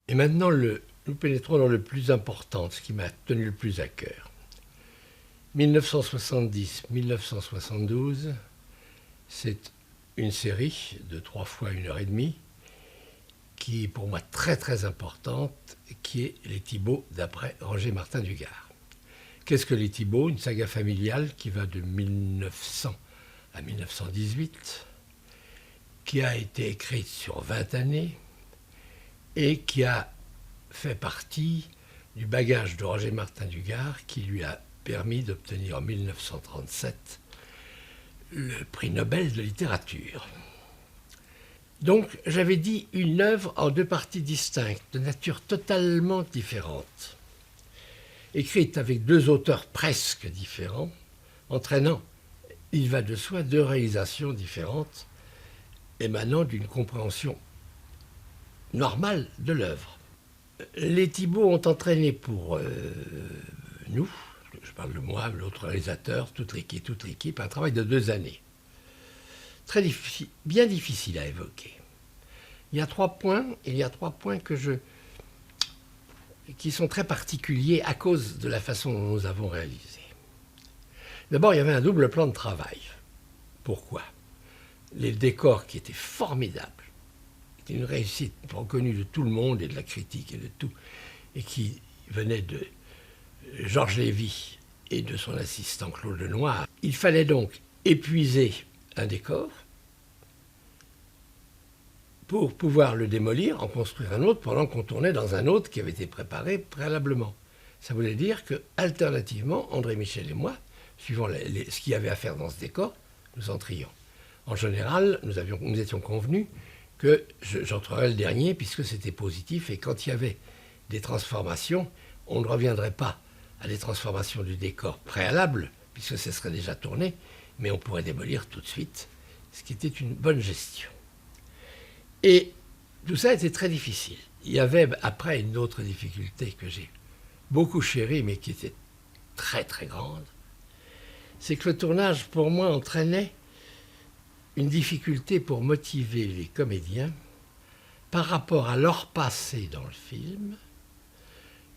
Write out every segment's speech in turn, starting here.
Et maintenant, nous pénétrons dans le plus important, ce qui m'a tenu le plus à cœur. 1970-1972, c'est une série de 3 fois 1h30 qui est pour moi très très importante, qui est Les Thibauts d'après Roger Martin du Gard. Qu'est-ce que Les Thibauts? Une saga familiale qui va de 1900 à 1918, qui a été écrite sur 20 années et qui a fait partie du bagage de Roger Martin du Gard qui lui a permis d'obtenir en 1937 le prix Nobel de littérature. Donc, j'avais dit une œuvre en 2 parties distinctes, de nature totalement différente, écrite avec 2 auteurs presque différents, entraînant, il va de soi, 2 réalisations différentes, émanant d'une compréhension normale de l'œuvre. Les Thibauts ont entraîné pour nous, je parle de moi, l'autre réalisateur, toute l'équipe, un travail de 2 années. Très difficile, bien difficile à évoquer. Il y a 3 points qui sont très particuliers à cause de la façon dont nous avons réalisé. D'abord, il y avait un double plan de travail. Pourquoi? Les décors qui étaient formidables, c'était une réussite reconnue de tout le monde et de la critique et de tout, et qui venait de Georges Lévy et de son assistant Claude Lenoir. Il fallait donc épuiser un décor pour pouvoir le démolir, en construire un autre, pendant qu'on tournait dans un autre qui avait été préparé préalablement. Ça voulait dire que, alternativement, André Michel et moi, suivant ce qu'il y avait à faire dans ce décor, nous entrions. En général, nous étions convenus que j'entrerais le dernier, puisque c'était positif, et quand il y avait des transformations, on ne reviendrait pas à des transformations du décor préalable, puisque ce serait déjà tourné, mais on pourrait démolir tout de suite, ce qui était une bonne gestion. Et tout ça était très difficile. Il y avait après une autre difficulté que j'ai beaucoup chérie, mais qui était très très grande, c'est que le tournage, pour moi, entraînait une difficulté pour motiver les comédiens par rapport à leur passé dans le film,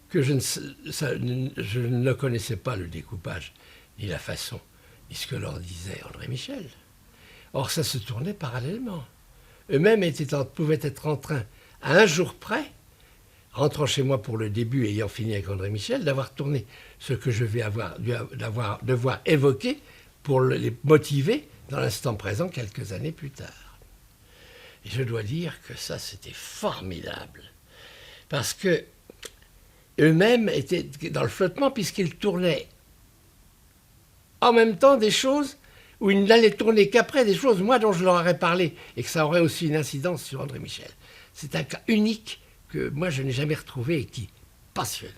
que je ne connaissais pas le découpage, ni la façon, ni ce que leur disait André Michel. Or, ça se tournait parallèlement. Eux-mêmes pouvaient être en train, à un jour près, rentrant chez moi pour le début, ayant fini avec André Michel, d'avoir tourné ce que je vais devoir évoquer pour les motiver dans l'instant présent quelques années plus tard. Et je dois dire que ça, c'était formidable. Parce que eux-mêmes étaient dans le flottement, puisqu'ils tournaient en même temps des choses où ils n'allaient tourner qu'après des choses, moi, dont je leur aurais parlé, et que ça aurait aussi une incidence sur André Michel. C'est un cas unique que moi, je n'ai jamais retrouvé et qui est passionnant.